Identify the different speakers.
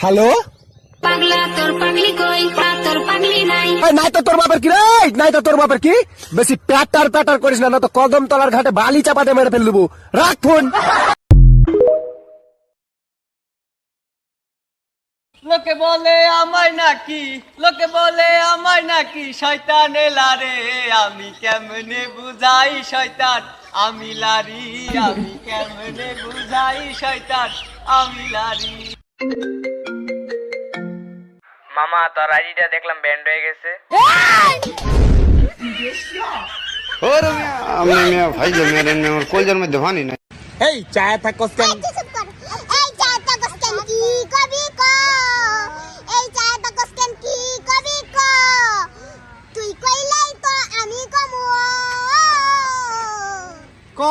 Speaker 1: Hello,
Speaker 2: পাগলা তোর পাগলি কই তোর পাগলি নাই।
Speaker 1: নাই তো তোর বাপের কি রে, নাই তো তোর বাপের কি। বেশি প্যাটার প্যাটার করিস না, না তো কদম তলার ঘাটে বালি চাপাতে মেরে ফেল দেবো। রাখ ফোন।
Speaker 3: লোকে বলে আমায় নাকি, লোকে বলে আমায় নাকি শয়তান এলারে। আমি কেমনে বুঝাই শয়তান আমি লারি, আমি কেমনে বুঝাই শয়তান আমি লারি।
Speaker 4: মামা তোর আইডিটা দেখলাম ব্যান্ড হয়ে গেছে।
Speaker 5: ওরে মিয়া, আমি মিয়া ভাই মেরে আমার কলজার মধ্যে ভানি না।
Speaker 1: এই চায় থাকস কেন?
Speaker 6: এই চাটা কষ্ট কি কবি ক, এই চাটা কষ্ট কি কবি ক, তুই কইলাই তো আমি কমু
Speaker 1: ক